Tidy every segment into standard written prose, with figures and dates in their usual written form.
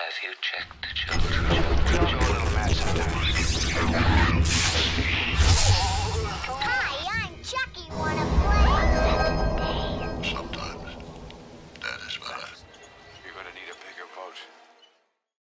Have you checked the children? Hi, I'm Chucky. Wanna play? Sometimes that is better. You're gonna need a bigger boat.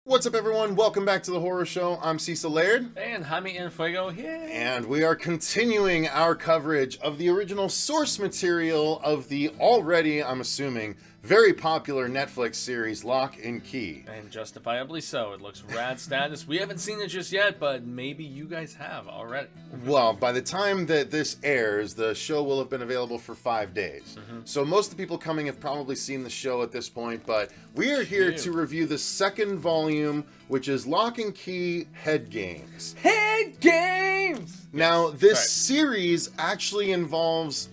What's up, everyone? Welcome back to the Horror Show. I'm Cecil Laird. And Jaime Fuego here. And we are continuing our coverage of the original source material of the already, I'm assuming, very popular Netflix series Locke Key. And justifiably so. It looks rad status. We haven't seen it just yet, but maybe you guys have already. Well, by the time that this airs, the show will have been available for 5 days. So most of the people coming have probably seen the show at this point, but we are here to review the second volume, which is Locke Key Head Games. Head Games! Now, this series actually involves,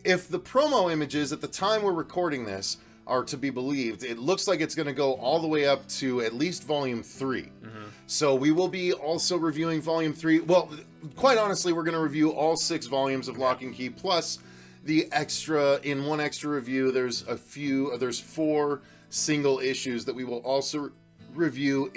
if the promo images at the time we're recording this are to be believed, it looks like it's going to go all the way up to at least volume 3. So we will be also reviewing volume 3. Well, quite honestly, we're going to review all 6 volumes of Locke Key, plus the extra, in one extra review, there's 4 single issues that we will also review,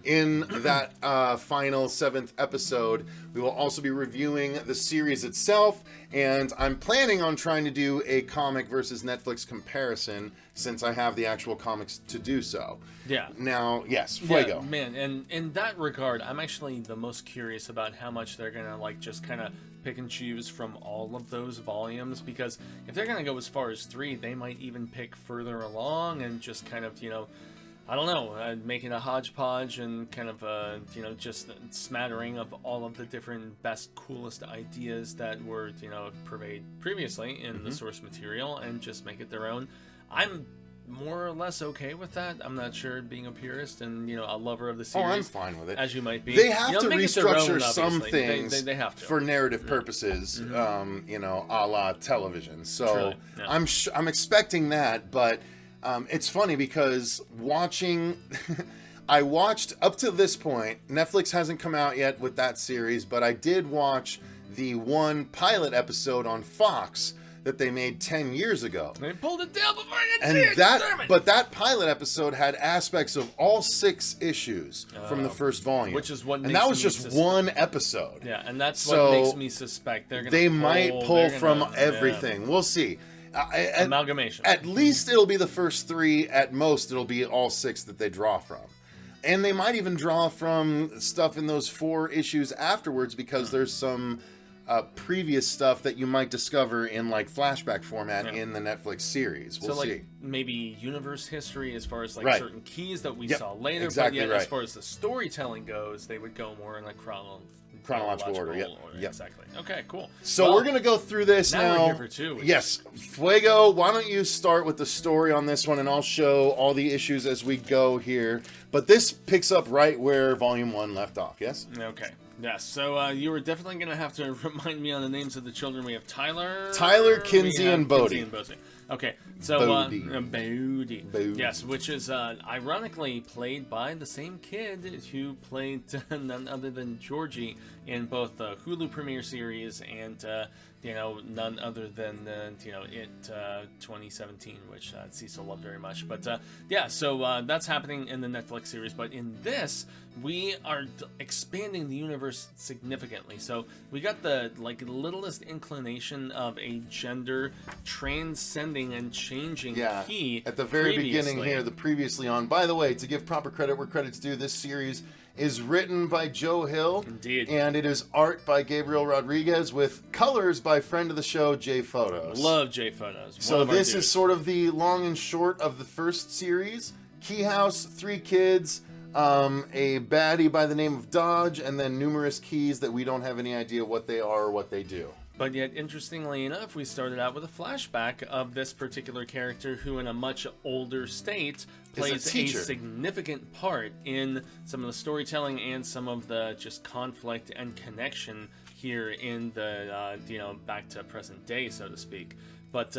in that final 7th episode. We will also be reviewing the series itself, and I'm planning on trying to do a comic versus Netflix comparison, since I have the actual comics to do so. Yeah. Now, yes, Fuego. Yeah, man, and in that regard, I'm actually the most curious about how much they're gonna just kind of pick and choose from all of those volumes, because if they're gonna go as far as 3, they might even pick further along and just kind of, I don't know, making a hodgepodge and kind of, just a smattering of all of the different best, coolest ideas that were, purveyed previously in the source material and just make it their own. I'm more or less okay with that. I'm not sure, being a purist and, a lover of the series. Oh, I'm fine with it. As you might be. They have to make it their restructure own, some obviously. things They have to. for narrative purposes, a la television. So Truly, yeah. I'm expecting that, but it's funny because I watched up to this point. Netflix hasn't come out yet with that series, but I did watch the one pilot episode on Fox that they made 10 years ago. They pulled it down before I could see it. Damn it. But that pilot episode had aspects of all 6 issues from the first volume, which is what, and that was just one episode. Yeah, and that's what makes me suspect they might pull from everything. We'll see. Amalgamation. At least it'll be the first 3. At most, it'll be all 6 that they draw from. And they might even draw from stuff in those 4 issues afterwards, because there's some previous stuff that you might discover in flashback format in the Netflix series. We'll see. Maybe universe history as far as certain keys that we saw later, exactly, but yet as far as the storytelling goes, they would go more in chronological order. Yep. Exactly. Okay, cool. So we're going to go through this now. We're here for 2. Yes. Fuego, why don't you start with the story on this one, and I'll show all the issues as we go here. But this picks up right where Volume 1 left off, yes? Okay. Yes, so you were definitely going to have to remind me on the names of the children. We have Tyler, Kinsey, and Bodhi. Okay, so Bodhi. Yes, which is ironically played by the same kid who played none other than Georgie in both the Hulu premiere series and none other than It 2017, which Cecil loved very much. But so that's happening in the Netflix series. But in this, we are expanding the universe significantly. So we got the littlest inclination of a gender transcending and changing key at the very beginning here, the previously on. By the way, to give proper credit where credit's due, this series is written by Joe Hill. Indeed. And it is art by Gabriel Rodriguez with colors by friend of the show, Jay Photos. Love Jay Photos. So this is sort of the long and short of the first series. Key House, 3 kids, a baddie by the name of Dodge, and then numerous keys that we don't have any idea what they are or what they do. But yet, interestingly enough, we started out with a flashback of this particular character who, in a much older state, plays a significant part in some of the storytelling and some of the just conflict and connection here in the, back to present day, so to speak. But,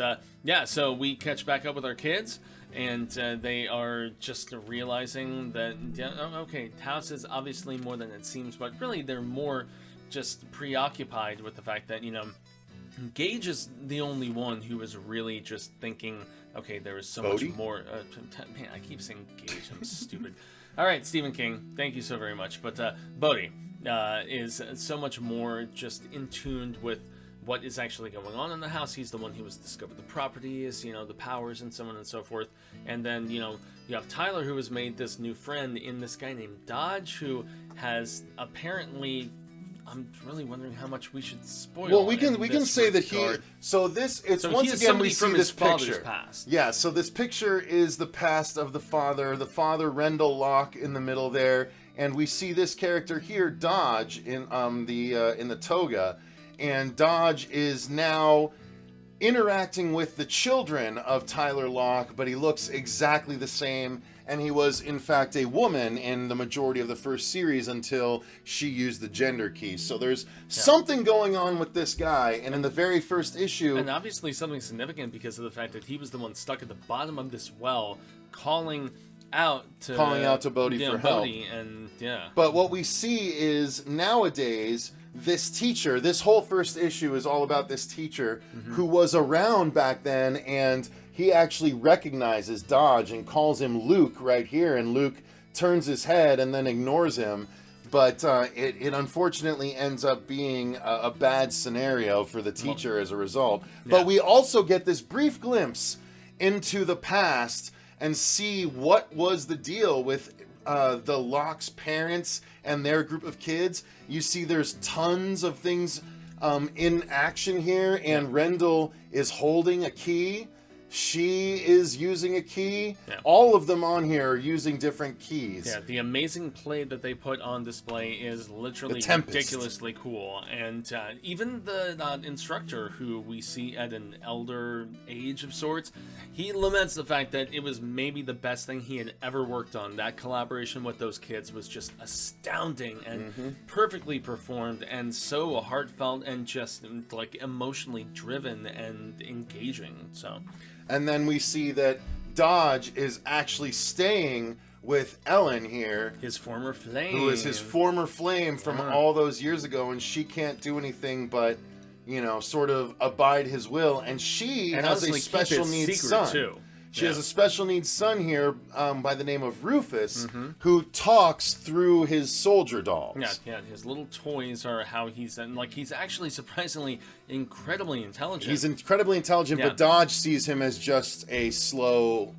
so we catch back up with our kids, and they are just realizing that, house is obviously more than it seems, but really they're more just preoccupied with the fact that, Gage is the only one who was really just thinking, okay, there is so Bodhi? much more. Man, I keep saying Gage. I'm stupid. All right, Stephen King, thank you so very much. But Bodhi is so much more just in tune with what is actually going on in the house. He's the one who has discovered the properties, you know, the powers and so on and so forth. And then, you know, you have Tyler, who has made this new friend in this guy named Dodge, who has apparently... I'm really wondering how much we should spoil. Well, we can say that regard. it's So once he is again we somebody see from this his father's picture. past. Yeah, so this picture is the past of the father Rendell Locke in the middle there, and we see this character here, Dodge, in the toga, and Dodge is now interacting with the children of Tyler Locke, but he looks exactly the same. And he was, in fact, a woman in the majority of the first series until she used the gender key. So there's something going on with this guy. And in the very first issue... And obviously something significant because of the fact that he was the one stuck at the bottom of this well, calling out to Bodhi for help. And, yeah. But what we see is, nowadays, this teacher, this whole first issue is all about this teacher who was around back then, and... he actually recognizes Dodge and calls him Luke right here, and Luke turns his head and then ignores him. But it unfortunately ends up being a bad scenario for the teacher as a result. Yeah. But we also get this brief glimpse into the past and see what was the deal with the Locke's parents and their group of kids. You see there's tons of things in action here, and Rendell is holding a key. She is using a key. Yeah. All of them on here are using different keys. Yeah, the amazing play that they put on display is literally ridiculously cool. And even the instructor, who we see at an elder age of sorts, he laments the fact that it was maybe the best thing he had ever worked on. That collaboration with those kids was just astounding and perfectly performed and so heartfelt and just like emotionally driven and engaging. So... And then we see that Dodge is actually staying with Ellen here. His former flame. Who is his former flame from all those years ago, and she can't do anything but, you know, sort of abide his will. And she has a special needs son. Too. She has a special needs son here by the name of Rufus, who talks through his soldier dolls. Yeah, his little toys are how he's actually surprisingly incredibly intelligent. He's incredibly intelligent, but Dodge sees him as just a slow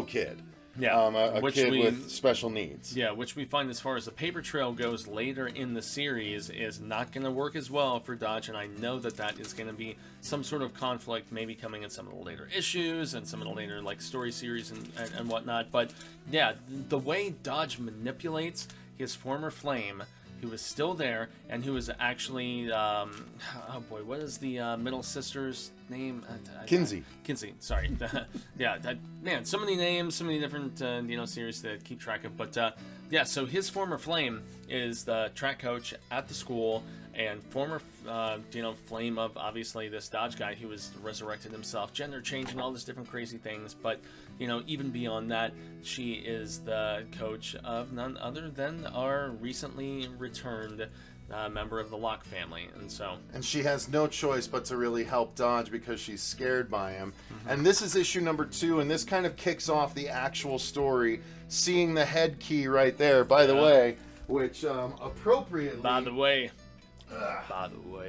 kid. Yeah, a kid with special needs. Yeah, which we find as far as the paper trail goes later in the series is not going to work as well for Dodge, and I know that is going to be some sort of conflict maybe coming in some of the later issues and some of the later like story series and whatnot. But yeah, the way Dodge manipulates his former flame, who is still there and who is actually oh boy, what is the middle sister's name? Kinsey. Kinsey, sorry. Yeah, man, so many names, so many different series to keep track of. But yeah, so his former flame is the track coach at the school, and former flame of obviously this Dodge guy who was resurrected himself, gender change and all these different crazy things. But even beyond that, she is the coach of none other than our recently returned member of the Locke family, and she has no choice but to really help Dodge because she's scared by him. And this is issue number 2, and this kind of kicks off the actual story, seeing the head key right there, by the way, which appropriately... By the way,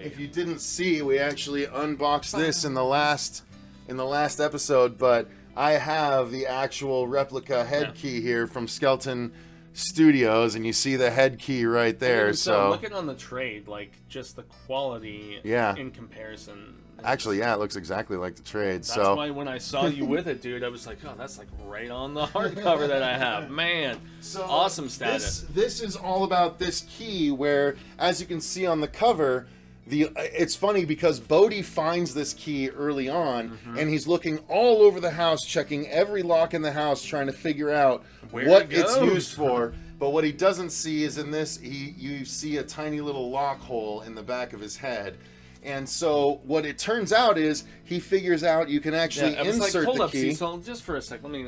if you didn't see, we actually unboxed this in the last episode, but I have the actual replica head key here from Skeleton Studios, and you see the head key right there. So looking on the trade, like just the quality in comparison. Actually, it looks exactly like the trade. That's why when I saw you with it, dude, I was like, oh, that's like right on the hardcover that I have. Man, so awesome status. This is all about this key where, as you can see on the cover, it's funny because Bodhi finds this key early on, and he's looking all over the house, checking every lock in the house, trying to figure out what it's used for. But what he doesn't see is in this, you see a tiny little lock hole in the back of his head. And so what it turns out is he figures out you can actually insert hold the up, key. Cecil, just for a sec, let me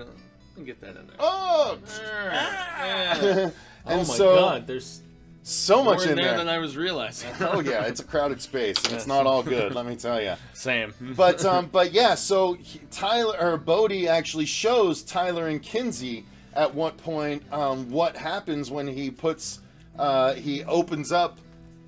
get that in there. Oh! Yeah. And oh my so, God, there's So much More in there. than I was realizing. Oh yeah, it's a crowded space, and it's not all good. Let me tell you. Same. But yeah, so Bodhi actually shows Tyler and Kinsey at what point what happens when he he opens up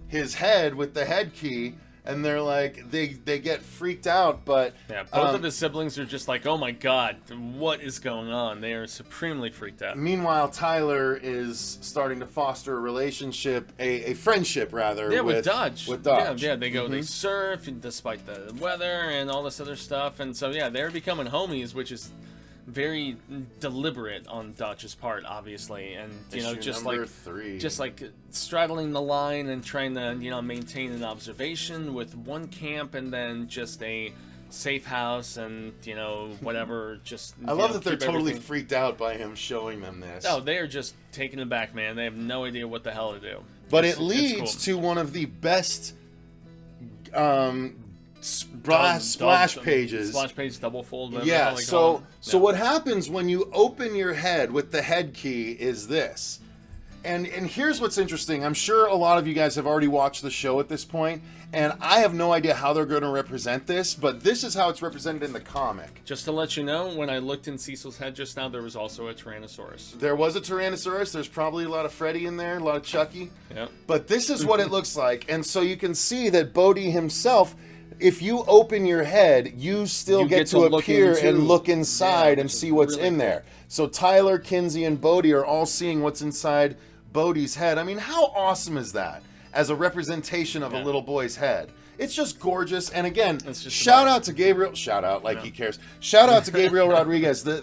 his head with the head key, and they're like they get freaked out, but yeah, both of his siblings are just like, oh my god, what is going on? They are supremely freaked out. Meanwhile, Tyler is starting to foster a relationship, a friendship rather. Yeah, with Dodge. With Dodge. Yeah, they go, they surf despite the weather and all this other stuff, and so yeah, they're becoming homies, which is very deliberate on Dodge's part, obviously, and Issue just number like 3. just like straddling the line and trying to maintain an observation with one camp and then just a safe house and whatever. Just I love that they're keep totally everything- freaked out by him showing them this. Oh, they are just taken aback, man. They have no idea what the hell to do. But It's it leads cool. to one of the best splash pages. Splash page double fold. whatever the Yeah, hell they call so them. what happens when you open your head with the head key is this. And here's what's interesting. I'm sure a lot of you guys have already watched the show at this point, and I have no idea how they're going to represent this, but this is how it's represented in the comic. Just to let you know, when I looked in Cecil's head just now, there was also a Tyrannosaurus. There was a Tyrannosaurus. There's probably a lot of Freddy in there, a lot of Chucky. Yep. But this is what it looks like. And so you can see that Bodhi himself, if you open your head, you still You get get to to look appear into- and look inside Yeah, and which is see what's really in there. So Tyler, Kinsey, and Bodhi are all seeing what's inside Bodhi's head. I mean, how awesome is that as a representation of a Yeah. little boy's head? It's just gorgeous. And again, It's just shout about- out to Gabriel. Shout out like he cares. Shout out to Gabriel Rodriguez. The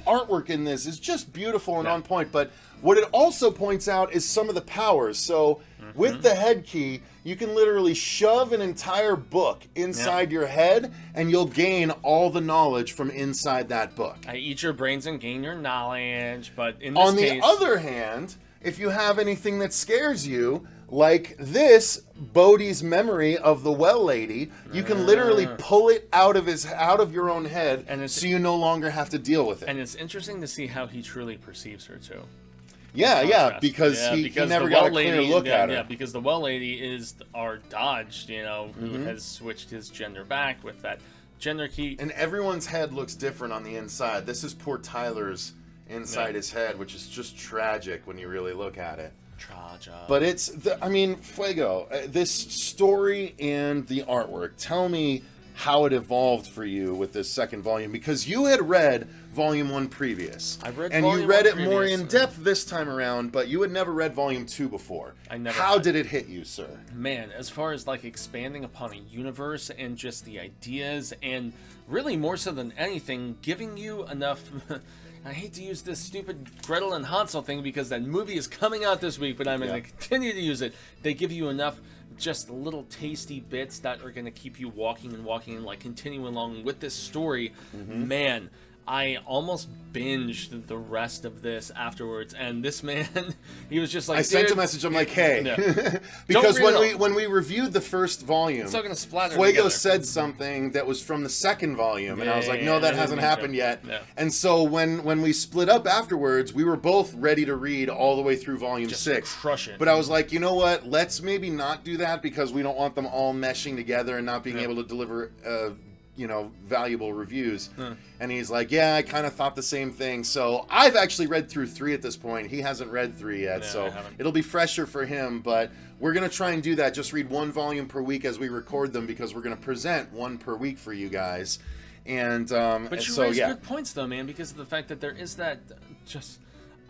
artwork in this is just beautiful and Yeah. on point. But what it also points out is some of the powers. So with the head key, you can literally shove an entire book inside your head, and you'll gain all the knowledge from inside that book. I eat your brains and gain your knowledge, but in this On the case, other hand, if you have anything that scares you, like this, Bodhi's memory of the well lady, you can literally pull it out of your own head, And it's- so you no longer have to deal with it. and it's interesting to see how he truly perces her too. Yeah, Contrast. because Yeah, he because never the got a well clear lady, look yeah, at her. Yeah, because the well lady is our Dodge, who Mm-hmm. has switched his gender back with that gender key. And everyone's head looks different on the inside. This is poor Tyler's inside Yeah. his head, which is just tragic when you really look at it. Traja. But it's, Fuego, this story and the artwork, tell me how it evolved for you with this second volume, because you had read volume 1 previous. I read and you volume read it 1 more previous. in depth this time around, but you had never read volume 2 before. I never How had. did it hit you, sir? Man, as far as like expanding upon a universe and just the ideas, and really more so than anything, giving you enough. I hate to use this stupid Gretel and Hansel thing because that movie is coming out this week, but I'm going to continue to use it. They give you enough just little tasty bits that are going to keep you walking and like continuing along with this story. Man, I almost binged the rest of this afterwards, and this man, he was just like, I sent a "Dude, message. I'm like, hey, Yeah. because Don't read when we reviewed the first volume, It's all gonna splatter Fuego together. said something that was from the second volume, and I was like, no, Yeah, that I hasn't didn't happened mention. yet. Yeah. And so when we split up afterwards, we were both ready to read all the way through volume Just 6. crush it. But I was like, you know what? Let's maybe not do that because we don't want them all meshing together and not being Yeah. able to deliver valuable reviews. And he's like, yeah, I kind of thought the same thing. So I've actually read through 3 at this point. He hasn't read 3 yet, No, I so haven't. it'll be fresher for him. But we're going to try and do that. Just read 1 volume per week as we record them, because we're going to present 1 per week for you guys. And But you so, raise yeah. good points, though, man, because of the fact that there is that just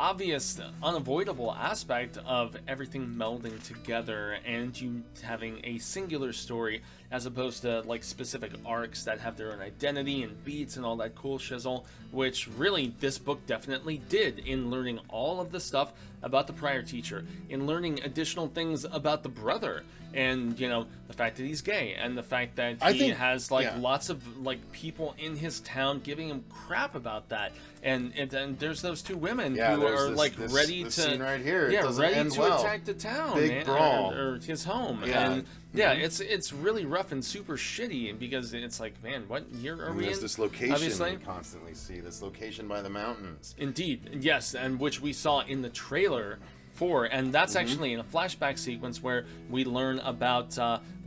obvious, unavoidable aspect of everything melding together and you having a singular story as opposed to like specific arcs that have their own identity and beats and all that cool shizzle, which really this book definitely did in learning all of the stuff about the prior teacher, in learning additional things about the brother, and the fact that he's gay, and the fact that I he think- has like yeah. lots of like people in his town giving him crap about that, and there's those 2 women Yeah, who there's are this- like this- ready this to scene right here. It yeah, doesn't ready end to well. attack the town, Big man, brawl. or his home, Yeah. and yeah, it's really rough and super shitty because it's like, man, what year are And we there's in? this location Obviously. we constantly see. This location by the mountains. Indeed, yes, and which we saw in the trailer 4, and that's actually in a flashback sequence where we learn about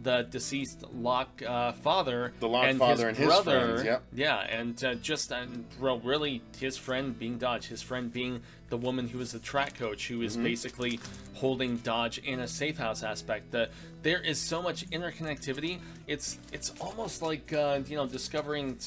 the deceased Locke father, The Locke and father his and his brother. friends, yep. Yeah, and well, really, his friend being Dodge, his friend being the woman who is the track coach, who is basically holding Dodge in a safe house aspect. There is so much interconnectivity. It's almost like discovering.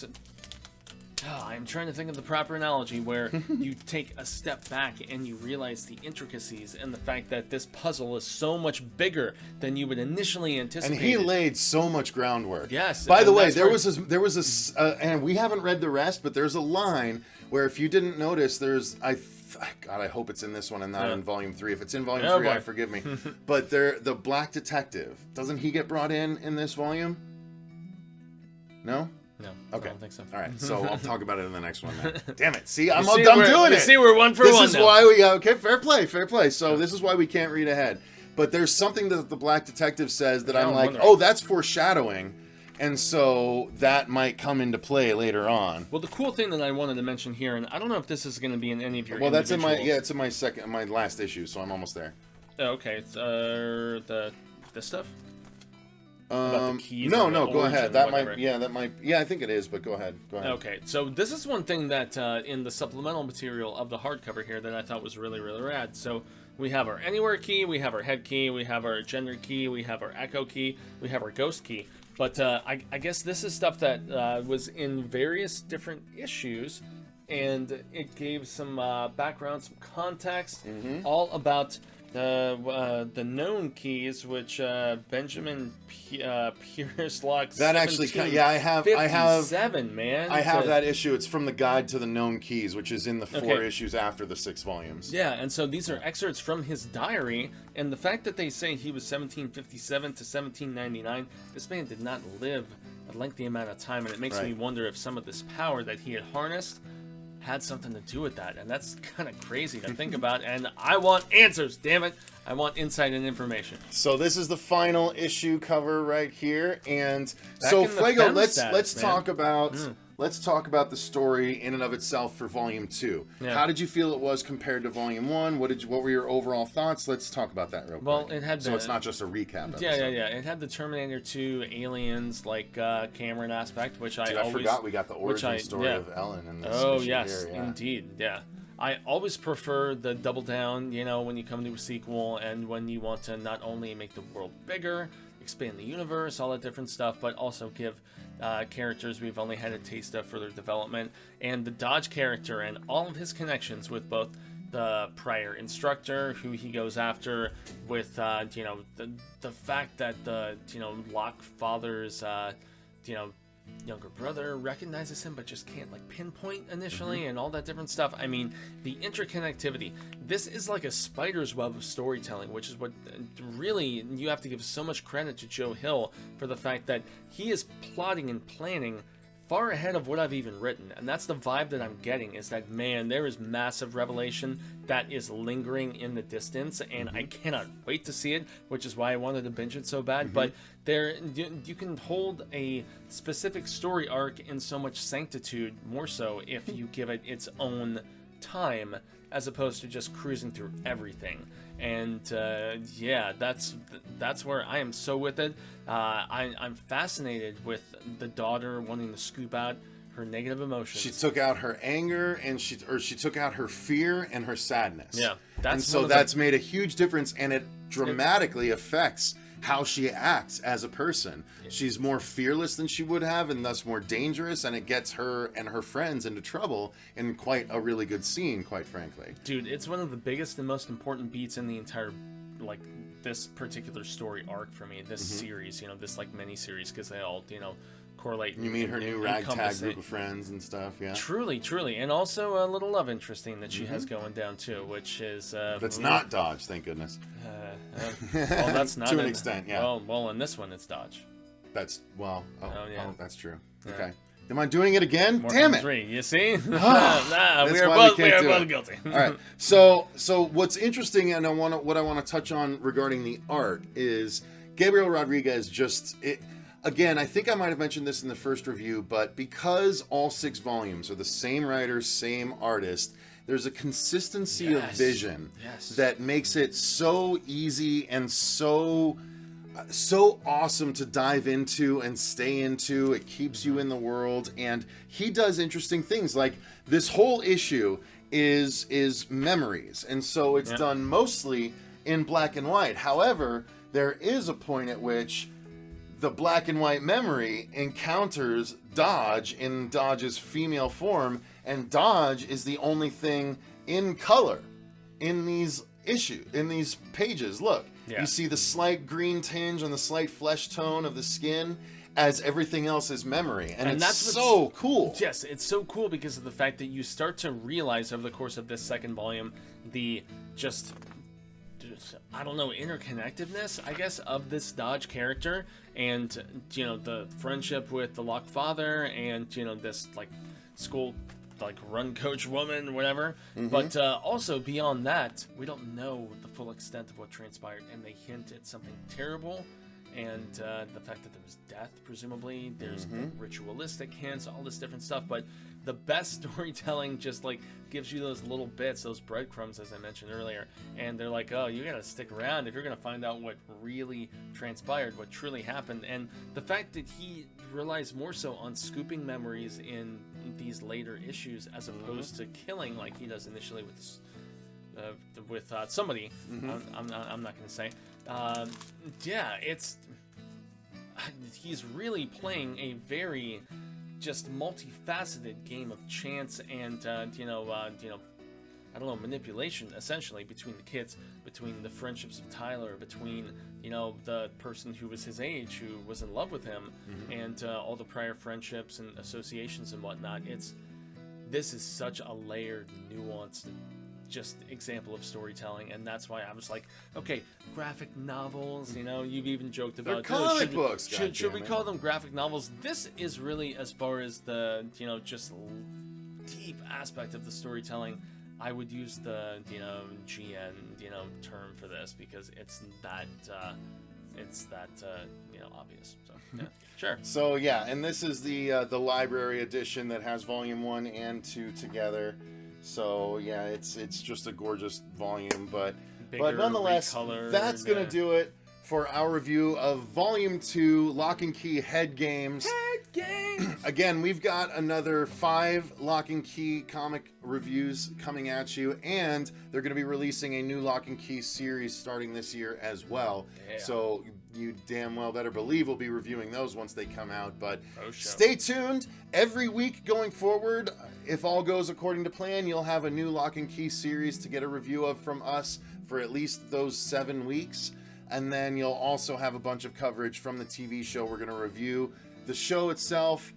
I'm trying to think of the proper analogy where you take a step back and you realize the intricacies and the fact that this puzzle is so much bigger than you would initially anticipate. And he laid so much groundwork. Yes. By the and way, that's there where- was a, and we haven't read the rest, but there's a line where if you didn't notice, God, I hope it's in this one and not in Volume 3. If it's in Volume 3, boy. forgive me. But the Black Detective, doesn't he get brought in this volume? No? No, Okay. I don't think so. All right, so I'll talk about it in the next one then. Damn it. See, I'm See, doing you it. see, we're one for This one is now. why we okay, fair play. So this is why we can't read ahead. But there's something that the Black Detective says that Yeah, I'm I'm like, wondering. oh, that's foreshadowing. And so that might come into play later on. Well, the cool thing that I wanted to mention here, and I don't know if this is going to be in any of your Well, that's in individual... it's in my last issue, so I'm almost there. Oh, okay, it's the stuff. About the keys No, and the go origin, ahead. That whatever. might, I think it is, but go ahead. Okay, so this is one thing that in the supplemental material of the hardcover here that I thought was really, really rad. So we have our Anywhere key, we have our Head key, we have our Gender key, we have our Echo key, we have our Ghost key. But I guess this is stuff that was in various different issues, and it gave some background, some context, all about the known keys, which Benjamin Pierce Locke. That actually, I have 57, man. I have that issue. It's from the Guide to the Known Keys, which is in the 4 Okay. issues after the 6 volumes. Yeah, and so these are excerpts from his diary, and the fact that they say he was 1757 to 1799, this man did not live a lengthy amount of time, and it makes me Right. wonder if some of this power that he had harnessed had something to do with that, and that's kind of crazy to think about, and I want answers, damn it. I want insight and information. So this is the final issue cover right here, and Back so in the Fuego, fem let's status, man. talk about let's talk about the story in and of itself for Volume 2. Yeah. How did you feel it was compared to Volume 1? What were your overall thoughts? Let's talk about that real quick. Well, it had so it's not just a recap. Yeah. episode. It had the Terminator 2 aliens like Cameron aspect, which Dude, I forgot we got the origin story yeah. of Ellen in this. Oh issue yes, here, yeah. indeed, yeah. I always prefer the double down, when you come to a sequel and when you want to not only make the world bigger, expand the universe, all that different stuff, but also give characters we've only had a taste of further development. And the Dodge character and all of his connections with both the prior instructor, who he goes after, with the fact that the Locke father's younger brother recognizes him but just can't pinpoint initially, and all that different stuff. I mean, the interconnectivity, this is like a spider's web of storytelling, which is what really you have to give so much credit to Joe Hill for, the fact that he is plotting and planning far ahead of what I've even written, and that's the vibe that I'm getting, is that, man, there is massive revelation that is lingering in the distance, and I cannot wait to see it, which is why I wanted to binge it so bad. But you can hold a specific story arc in so much sanctitude, more so if you give it its own time, as opposed to just cruising through everything. And that's where I am so with it. I'm fascinated with the daughter wanting to scoop out her negative emotions. She took out her anger, and she took out her fear and her sadness. Yeah, and so that's made a huge difference, and it dramatically affects how she acts as a person. Yeah. She's more fearless than she would have, and thus more dangerous, and it gets her and her friends into trouble in quite a really good scene, quite frankly. Dude, it's one of the biggest and most important beats in the entire, this particular story arc for me, this series, this mini series, because they all, correlate. You mean her new ragtag group of friends and stuff, yeah? Truly, and also a little love interest thing that she has going down too, which is that's not Dodge, thank goodness. Well, that's not to an extent, yeah. Well, in this one it's Dodge. That's yeah. Oh, that's true. Yeah. Okay. Am I doing it again? More Damn than it! 3, you see? We That's are why both guilty. All right. So what's interesting, and what I want to touch on regarding the art is Gabriel Rodriguez. Again, I think I might have mentioned this in the first review, but because all 6 volumes are the same writer, same artist, there's a consistency of Yes. vision Yes. that makes it so easy and so awesome to dive into and stay into. It keeps you in the world, and he does interesting things. Like this whole issue is memories, and so it's done mostly in black and white. However, there is a point at which the black and white memory encounters Dodge in Dodge's female form, and Dodge is the only thing in color in these pages. Look, you see the slight green tinge and the slight flesh tone of the skin, as everything else is memory, and it's so cool. Yes, it's so cool because of the fact that you start to realize over the course of this second volume the just I don't know, interconnectedness, I guess, of this Dodge character, and you know, the friendship with the Locke father, and you know, this like school like run coach woman, whatever. But also beyond that, we don't know the full extent of what transpired, and they hint at something terrible. And the fact that there was death, presumably, there's ritualistic hints, all this different stuff. But the best storytelling just like gives you those little bits, those breadcrumbs, as I mentioned earlier. And they're like, oh, you gotta stick around if you're gonna find out what really transpired, what truly happened. And the fact that he relies more so on scooping memories in these later issues as opposed to killing like he does initially with this, with somebody. I'm not gonna say. Yeah, he's really playing a very just multifaceted game of chance and I don't know, manipulation essentially between the kids, between the friendships of Tyler, between the person who was his age who was in love with him, and all the prior friendships and associations and whatnot. This is such a layered, nuanced just example of storytelling, and that's why I was like, okay, graphic novels, you've even joked about They're comic books. Should we call them graphic novels? This is really, as far as the just deep aspect of the storytelling, I would use the GN term for this, because it's that obvious. So yeah, sure. So yeah, and this is the library edition that has volume 1 and 2 together. So yeah, it's just a gorgeous volume, but nonetheless, that's gonna do it for our review of volume 2, Locke and Key Head Games. Again, we've got another 5 Locke and Key comic reviews coming at you, and they're going to be releasing a new Locke and Key series starting this year as well. Yeah. So you damn well better believe we'll be reviewing those once they come out. But stay tuned. Every week going forward, if all goes according to plan, you'll have a new Locke and Key series to get a review of from us for at least those 7 weeks. And then you'll also have a bunch of coverage from the TV show. We're going to review the show itself,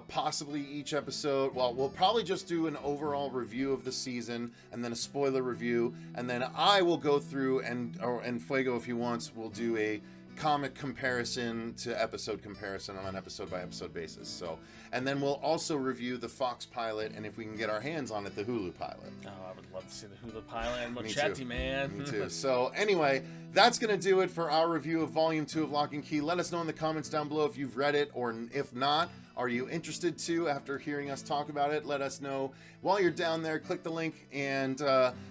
possibly each episode. Well, we'll probably just do an overall review of the season and then a spoiler review. And then I will go through and Fuego, if he wants, will do a comic comparison to episode comparison on an episode by episode basis. So, and then we'll also review the Fox pilot, and if we can get our hands on it, the Hulu pilot. Oh, I would love to see the Hulu pilot. I'm chatty, man. Me too. So anyway, that's going to do it for our review of Volume 2 of Locke and Key. Let us know in the comments down below if you've read it, or if not, are you interested to after hearing us talk about it? Let us know. While you're down there, click the link and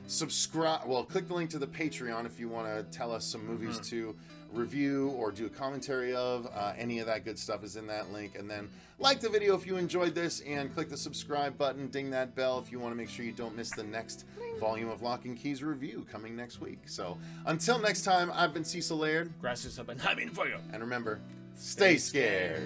subscribe. Well, click the link to the Patreon if you want to tell us some movies to review or do a commentary of. Any of that good stuff is in that link. And then like the video if you enjoyed this, and click the subscribe button, ding that bell if you want to make sure you don't miss the next volume of Locke and Key's review coming next week. So until next time, I've been Cecil Laird. Gracias up and Jaime Fuego. And remember, stay scared.